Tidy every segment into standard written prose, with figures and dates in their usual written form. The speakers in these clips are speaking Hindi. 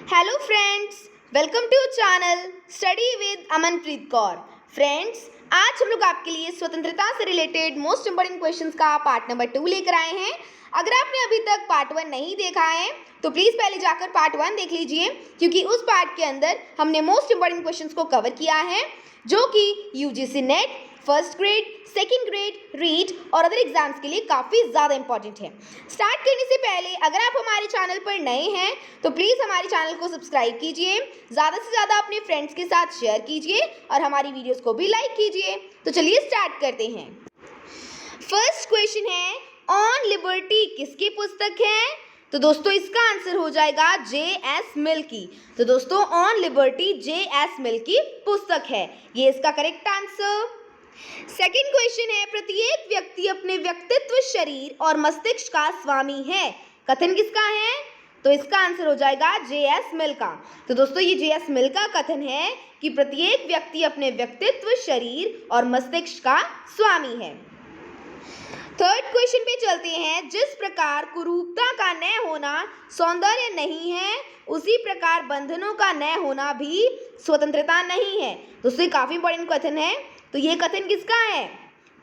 Hello friends, welcome to channel study with Amanpreet Kaur. Friends, आज हम लोग आपके लिए स्वतंत्रता से रिलेटेड मोस्ट इंपॉर्टेंट क्वेश्चंस का पार्ट नंबर 2 लेकर आए हैं। अगर आपने अभी तक पार्ट 1 नहीं देखा है तो प्लीज़ पहले जाकर पार्ट 1 देख लीजिए, क्योंकि उस पार्ट के अंदर हमने मोस्ट इंपॉर्टेंट क्वेश्चंस को कवर किया है जो कि UGC NET, first grade, second grade, REET और अदर एग्जाम्स के लिए काफ़ी ज़्यादा इंपॉर्टेंट है। स्टार्ट करने से पहले अगर आप हमारे चैनल पर नए हैं तो प्लीज़ हमारे चैनल को सब्सक्राइब कीजिए, ज़्यादा से ज़्यादा अपने फ्रेंड्स के साथ शेयर कीजिए और हमारी वीडियोस को भी लाइक कीजिए। तो चलिए स्टार्ट करते हैं। फर्स्ट क्वेश्चन है, ऑन लिबर्टी किसकी पुस्तक है? तो दोस्तों इसका आंसर हो जाएगा J.S. मिल की। तो दोस्तों ऑन लिबर्टी J.S. मिल की पुस्तक है, ये इसका करेक्ट आंसर। सेकेंड क्वेश्चन है, प्रत्येक व्यक्ति अपने व्यक्तित्व, शरीर और मस्तिष्क का स्वामी है, कथन किसका है? तो इसका आंसर हो जाएगा J.S. मिल का। तो दोस्तों ये J.S. मिल का कथन है कि प्रत्येक व्यक्ति अपने व्यक्तित्व, शरीर और मस्तिष्क का स्वामी है। थर्ड क्वेश्चन पे चलते हैं, जिस प्रकार कुरूपता का न होना सौंदर्य नहीं है, उसी प्रकार बंधनों का न होना भी स्वतंत्रता नहीं है। दोस्तों काफी इंपॉर्टेंट कथन है, तो ये कथन किसका है?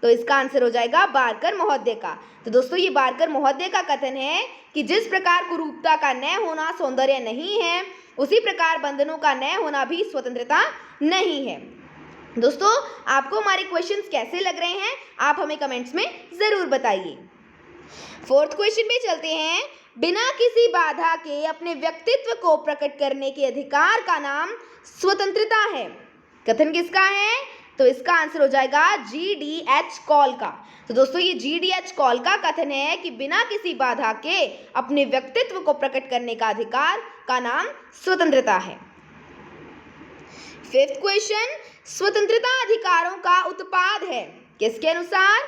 तो इसका आंसर हो जाएगा बारकर महोदय का। तो दोस्तों ये बारकर महोदय का कथन है कि जिस प्रकार कुरूपता का न होना सौंदर्य नहीं है, उसी प्रकार बंधनों का न होना भी स्वतंत्रता नहीं है। दोस्तों आपको हमारे क्वेश्चंस कैसे लग रहे हैं, आप हमें कमेंट्स में ज़रूर बताइए। फोर्थ क्वेश्चन पे चलते हैं, बिना किसी बाधा के अपने व्यक्तित्व को प्रकट करने के अधिकार का नाम स्वतंत्रता है, कथन किसका है? तो इसका आंसर हो जाएगा G.D.H. कॉल का। तो दोस्तों ये G.D.H. कॉल का कथन है कि बिना किसी बाधा के अपने व्यक्तित्व को प्रकट करने का अधिकार का नाम स्वतंत्रता है। फिफ्थ क्वेश्चन, स्वतंत्रता अधिकारों का उत्पाद है, किसके अनुसार?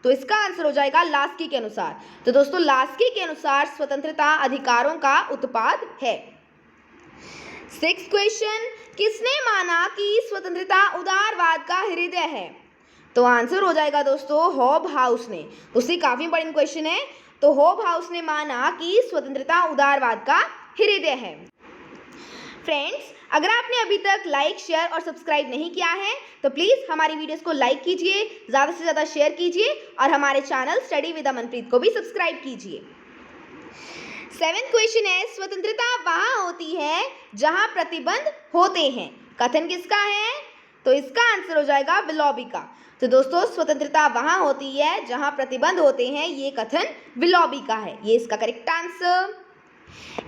तो इसका आंसर हो जाएगा लास्की के अनुसार। तो दोस्तों लास्की के अनुसार स्वतंत्रता अधिकारों का उत्पाद है। सिक्स्थ क्वेश्चन, किसने माना कि स्वतंत्रता उदारवाद का हृदय है? तो आंसर हो जाएगा दोस्तों हॉब हाउस ने। उससे काफी इंपॉर्टेंट क्वेश्चन है। तो हॉब हाउस ने माना कि स्वतंत्रता उदारवाद का हृदय है। फ्रेंड्स, अगर आपने अभी तक लाइक, शेयर और सब्सक्राइब नहीं किया है तो प्लीज़ हमारी वीडियोस को लाइक कीजिए, ज़्यादा से ज़्यादा शेयर कीजिए और हमारे चैनल स्टडी विद अमनप्रीत को भी सब्सक्राइब कीजिए। सेवेंथ क्वेश्चन है, स्वतंत्रता वहाँ होती है जहाँ प्रतिबंध होते हैं, कथन किसका है? तो इसका आंसर हो जाएगा विलोबी का। तो दोस्तों स्वतंत्रता वहाँ होती है जहाँ प्रतिबंध होते हैं, ये कथन विलोबी का है, ये इसका करेक्ट आंसर।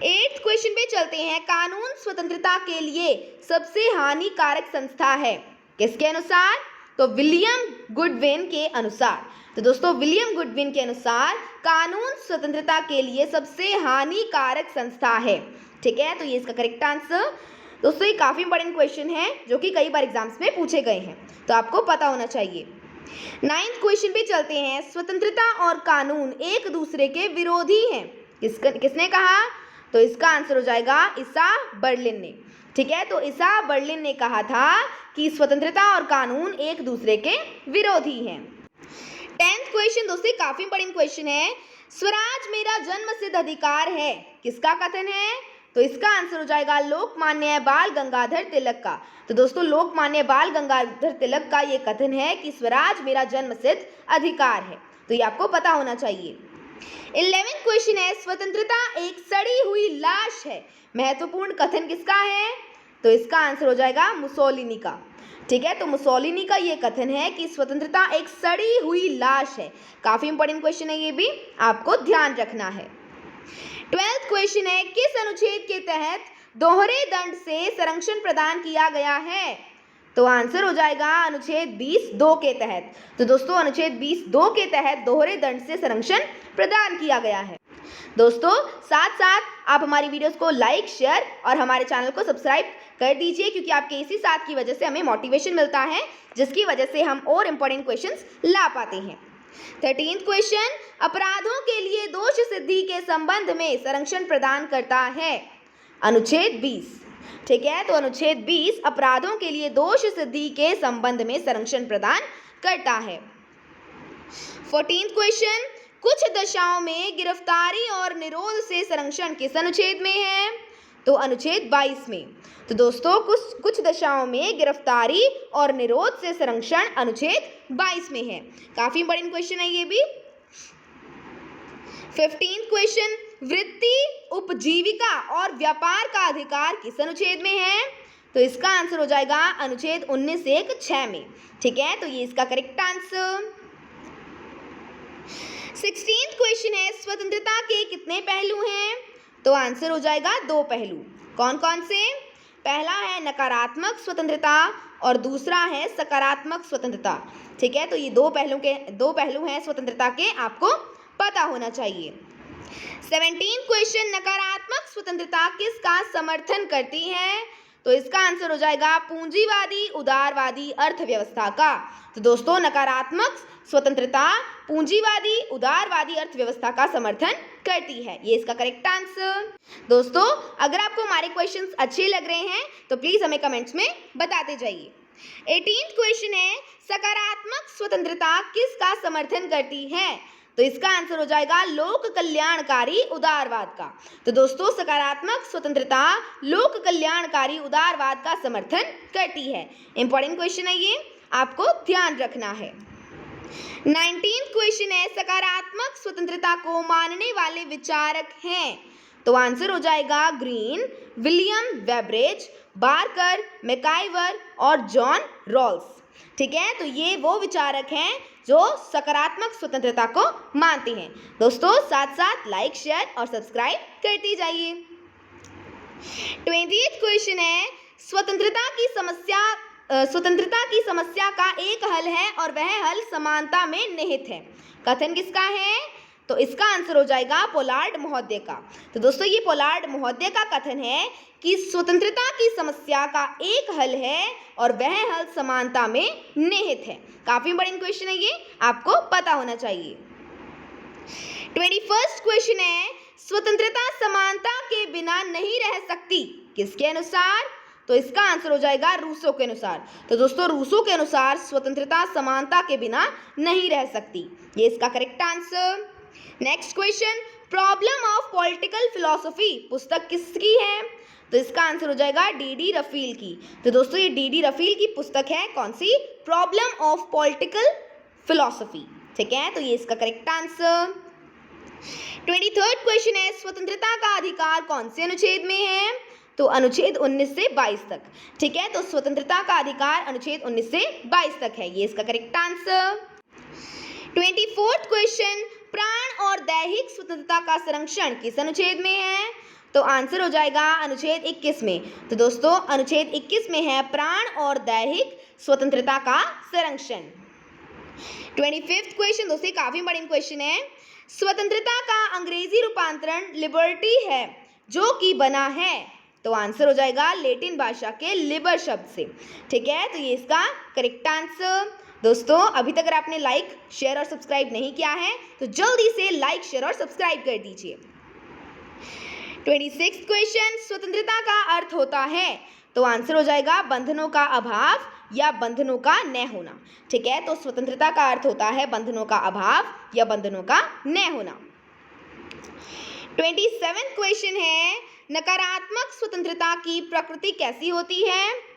एट्थ क्वेश्चन पे चलते हैं, कानून स्वतंत्रता के लिए सबसे हानिकारक संस्था है, किसके अनुसार? तो विलियम गुडविन के अनुसार। तो दोस्तों विलियम गुडविन के अनुसार कानून स्वतंत्रता के लिए सबसे हानिकारक संस्था है, ठीक है, तो ये इसका करेक्ट आंसर। दोस्तों ये काफ़ी इंपॉर्टेंट क्वेश्चन है जो कि कई बार एग्जाम्स में पूछे गए हैं, तो आपको पता होना चाहिए। नाइन्थ क्वेश्चन पे चलते हैं, स्वतंत्रता और कानून एक दूसरे के विरोधी हैं, किसने कहा? तो इसका आंसर हो जाएगा ईसा बर्लिन ने, ठीक है। तो ईसा बर्लिन ने कहा था कि स्वतंत्रता और कानून एक दूसरे के विरोधी हैं। 10th क्वेश्चन दोस्तों काफी इंपॉर्टेंट क्वेश्चन है, स्वराज मेरा जन्मसिद्ध अधिकार है, किसका कथन है? तो इसका आंसर हो जाएगा लोकमान्य बाल गंगाधर तिलक का। तो दोस्तों लोकमान्य बाल गंगाधर तिलक का ये कथन है कि स्वराज मेरा जन्मसिद्ध अधिकार है, तो ये आपको पता होना चाहिए। 11th क्वेश्चन है, स्वतंत्रता एक सड़ी हुई लाश है, महत्वपूर्ण कथन किसका है? तो इसका आंसर हो जाएगा मुसोलिनी का, ठीक है। तो मुसोलिनी का ये कथन है कि स्वतंत्रता एक सड़ी हुई लाश है, काफी इंपॉर्टेंट क्वेश्चन है, ये भी आपको ध्यान रखना है। 12th क्वेश्चन है, किस अनुच्छेद के तहत दोहरे दंड से संरक्षण प्रदान किया गया है? तो आंसर हो जाएगा अनुच्छेद 20(2) के तहत। तो दोस्तों अनुच्छेद 20(2) के तहत दोहरे दंड से संरक्षण प्रदान किया गया है। दोस्तों साथ साथ आप हमारी वीडियोस को लाइक, शेयर और हमारे चैनल को सब्सक्राइब कर दीजिए, क्योंकि आपके इसी साथ की वजह से हमें मोटिवेशन मिलता है, जिसकी वजह से हम और इम्पोर्टेंट क्वेश्चंस ला पाते हैं। 13th क्वेश्चन, अपराधों के लिए दोष सिद्धि के संबंध में संरक्षण प्रदान करता है, अनुच्छेद 20, ठीक है। तो अनुच्छेद 20 अपराधों के लिए दोष सिद्धि के संबंध में संरक्षण प्रदान करता है। 14th क्वेश्चन, कुछ दशाओं में गिरफ्तारी और निरोध से संरक्षण किस अनुच्छेद में है? तो अनुच्छेद 22 में। तो दोस्तों कुछ दशाओं में गिरफ्तारी और निरोध से संरक्षण अनुच्छेद 22 में है। काफी इंपॉर्टेंट क्वेश्चन है ये भी। 15th क्वेश्चन, वृत्ति, उपजीविका और व्यापार का अधिकार किस अनुच्छेद में है? तो इसका आंसर हो जाएगा अनुच्छेद 19(1)(6) में। ठीक है, तो ये इसका करेक्ट आंसर। 16th क्वेश्चन है, स्वतंत्रता के कितने पहलू हैं? तो आंसर हो जाएगा 2 पहलू। कौन कौन से? पहला है नकारात्मक स्वतंत्रता और दूसरा है सकारात्मक स्वतंत्रता। ठीक है, तो ये दो पहलू हैं स्वतंत्रता के, आपको पता होना चाहिए। 17th क्वेश्चन, नकारात्मक स्वतंत्रता किसका समर्थन करती है? तो इसका आंसर हो जाएगा पूंजीवादी उदारवादी अर्थव्यवस्था का। तो दोस्तों नकारात्मक स्वतंत्रता पूंजीवादी उदारवादी अर्थव्यवस्था का समर्थन करती है। ये इसका करेक्ट आंसर। दोस्तों अगर आपको हमारे क्वेश्चंस अच्छे लग रहे हैं तो प्लीज हमें कमेंट्स में बताते जाइए। 18th क्वेश्चन है, सकारात्मक स्वतंत्रता किसका समर्थन करती है? तो इसका आंसर हो जाएगा लोक कल्याणकारी उदारवाद का। तो दोस्तों सकारात्मक स्वतंत्रता लोक कल्याणकारी उदारवाद का समर्थन करती है। इंपॉर्टेंट क्वेश्चन है ये, आपको ध्यान रखना है। 19th क्वेश्चन है, सकारात्मक स्वतंत्रता को मानने वाले विचारक हैं? तो आंसर हो जाएगा ग्रीन, विलियम वेबरेज, बार्कर, मैकाइवर और जॉन रॉल्स। ठीक है, तो ये वो विचारक हैं जो सकारात्मक स्वतंत्रता को मानते हैं। दोस्तों साथ साथ लाइक, शेयर और सब्सक्राइब करते जाइए। 20th क्वेश्चन है, स्वतंत्रता की समस्या का एक हल है और वह हल समानता में निहित है। कथन किसका है? तो इसका आंसर हो जाएगा पोलार्ड महोदय का। तो दोस्तों ये पोलार्ड महोदय का कथन है कि स्वतंत्रता की समस्या का एक हल है और वह हल समानता में निहित है। काफी इंपॉर्टेंट क्वेश्चन है ये, आपको पता होना चाहिए। 21st क्वेश्चन है, स्वतंत्रता समानता के बिना नहीं रह सकती, किसके अनुसार? तो इसका आंसर हो जाएगा रूसो के अनुसार। तो दोस्तों रूसो के अनुसार स्वतंत्रता समानता के बिना नहीं रह सकती। ये इसका correct answer. Next question, problem of political philosophy पुस्तक किसकी है? तो इसका आंसर हो जाएगा डी रफील की। तो दोस्तों ये डी रफील की पुस्तक है, कौन सी? Problem of political philosophy. ठीक है, तो ये इसका करेक्ट आंसर। 23rd क्वेश्चन है, स्वतंत्रता का अधिकार कौन से अनुच्छेद में है? तो अनुच्छेद 19 से 22 तक। ठीक है, तो स्वतंत्रता का अधिकार अनुच्छेद 19 से 22 तक है। ये इसका करेक्ट आंसर। 24th क्वेश्चन, प्राण और दैहिक स्वतंत्रता का संरक्षण किस अनुच्छेद में है? तो आंसर हो जाएगा अनुच्छेद 21 में। तो दोस्तों अनुच्छेद 21 में है प्राण और दैहिक स्वतंत्रता का संरक्षण। 25th क्वेश्चन दोस्तों काफी इंपॉर्टेंट क्वेश्चन है, स्वतंत्रता का अंग्रेजी रूपांतरण लिबर्टी है जो कि बना है? तो आंसर हो जाएगा लैटिन भाषा के लिबर शब्द से। ठीक है, तो ये इसका करेक्ट आंसर। दोस्तों अभी तक अगर आपने लाइक, शेयर और सब्सक्राइब नहीं किया है तो जल्दी से लाइक, शेयर और सब्सक्राइब कर दीजिए। 26th क्वेश्चन, स्वतंत्रता का अर्थ होता है? तो आंसर हो जाएगा बंधनों का अभाव या बंधनों का न होना। ठीक है, तो स्वतंत्रता का अर्थ होता है बंधनों का अभाव या बंधनों का न होना। 27th क्वेश्चन है, नकारात्मक स्वतंत्रता की प्रकृति कैसी होती है?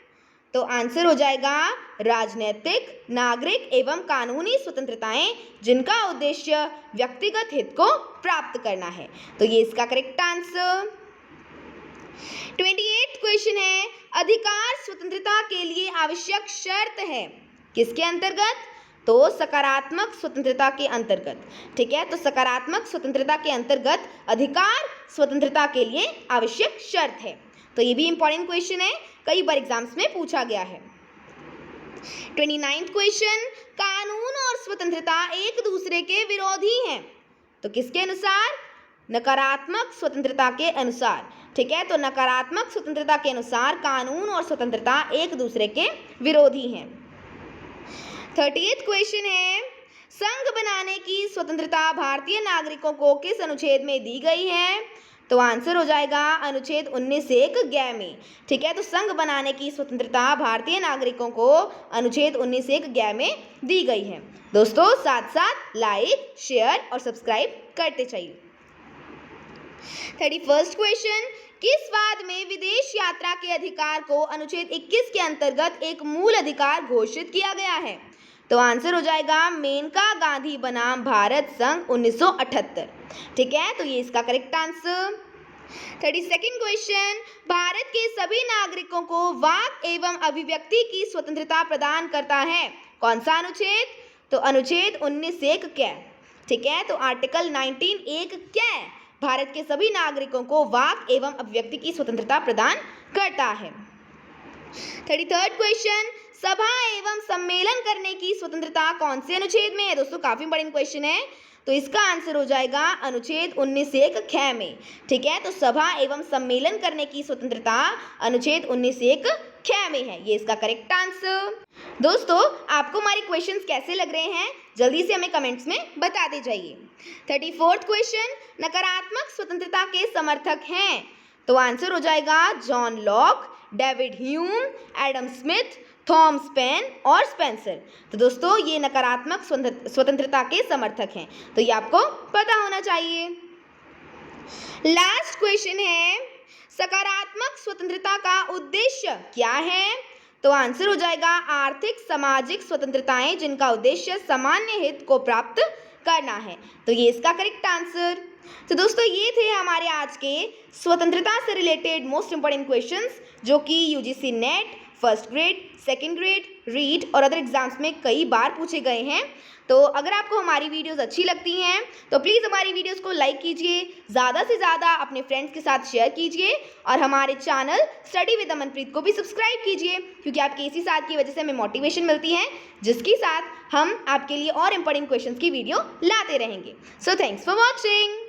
तो आंसर हो जाएगा राजनैतिक, नागरिक एवं कानूनी स्वतंत्रताएं जिनका उद्देश्य व्यक्तिगत हित को प्राप्त करना है। तो ये इसका करेक्ट आंसर। 28th क्वेश्चन है, अधिकार स्वतंत्रता के लिए आवश्यक शर्त है किसके अंतर्गत? तो सकारात्मक स्वतंत्रता के अंतर्गत। ठीक है, तो सकारात्मक स्वतंत्रता के अंतर्गत अधिकार स्वतंत्रता के लिए आवश्यक शर्त है। तो ये भी इंपॉर्टेंट क्वेश्चन है, कई बार एग्जाम्स में पूछा गया है। 29th क्वेश्चन, कानून और स्वतंत्रता एक दूसरे के विरोधी हैं, तो किसके अनुसार? नकारात्मक स्वतंत्रता के अनुसार। ठीक है, तो नकारात्मक स्वतंत्रता के अनुसार कानून और स्वतंत्रता एक दूसरे के विरोधी हैं। 30th क्वेश्चन है, संघ बनाने की स्वतंत्रता भारतीय नागरिकों को किस अनुच्छेद में दी गई है? तो आंसर हो जाएगा अनुच्छेद 19(1)(ग) में। ठीक है, तो संघ बनाने की स्वतंत्रता भारतीय नागरिकों को अनुच्छेद 19(1)(ग) में दी गई है। दोस्तों साथ साथ लाइक, शेयर और सब्सक्राइब करते चाहिए। 31st क्वेश्चन, किस वाद में विदेश यात्रा के अधिकार को अनुच्छेद 21 के अंतर्गत एक मूल अधिकार घोषित किया गया है? तो आंसर हो जाएगा मेनका गांधी बनाम भारत संघ 1978। ठीक है, तो ये इसका correct answer. 32nd question, Bharat के सभी नागरिकों को वाक एवं अभिव्यक्ति की स्वतंत्रता प्रदान करता है। कौन सा अनुच्छेद? तो अनुच्छेद 19(1) क्या? ठीक है, तो आर्टिकल 19(1) क्या है? भारत के सभी नागरिकों को वाक एवं अभिव्यक्ति की स्वतंत्रता प्रदान करता है। 33rd क्वेश्चन, सभा एवं सम्मेलन करने की स्वतंत्रता कौन से अनुच्छेद में है? दोस्तों काफी इंपॉर्टेंट क्वेश्चन है, तो इसका आंसर हो जाएगा अनुच्छेद 19(1) ख में। ठीक है, तो सभा एवं सम्मेलन करने की स्वतंत्रता अनुच्छेद 19(1) ख में है, ये इसका करेक्ट आंसर। दोस्तों आपको हमारे क्वेश्चंस कैसे लग रहे हैं जल्दी से हमें कमेंट्स में बताते जाइए। 34th क्वेश्चन, नकारात्मक स्वतंत्रता के समर्थक हैं? तो आंसर हो जाएगा John Locke, David Hume, Adam Smith, Thomas pen और स्पेंसर। तो दोस्तों ये नकारात्मक स्वतंत्रता के समर्थक हैं, तो ये आपको पता होना चाहिए। लास्ट क्वेश्चन है, सकारात्मक स्वतंत्रता का उद्देश्य क्या है? तो आंसर हो जाएगा आर्थिक सामाजिक स्वतंत्रताएं जिनका उद्देश्य सामान्य हित को प्राप्त करना है, तो ये इसका करेक्ट आंसर। तो दोस्तों ये थे हमारे आज के स्वतंत्रता से रिलेटेड मोस्ट इंपॉर्टेंट क्वेश्चंस जो कि UGC NET, first grade, second grade, REET और अदर एग्जाम्स में कई बार पूछे गए हैं। तो अगर आपको हमारी वीडियोस अच्छी लगती हैं तो प्लीज़ हमारी वीडियोस को लाइक कीजिए, ज़्यादा से ज़्यादा अपने फ्रेंड्स के साथ शेयर कीजिए और हमारे चैनल स्टडी विद अमनप्रीत को भी सब्सक्राइब कीजिए, क्योंकि आपके इसी साथ की वजह से हमें मोटिवेशन मिलती है, जिसके साथ हम आपके लिए और इंपॉर्टेंट क्वेश्चंस की वीडियो लाते रहेंगे। So thanks for watching.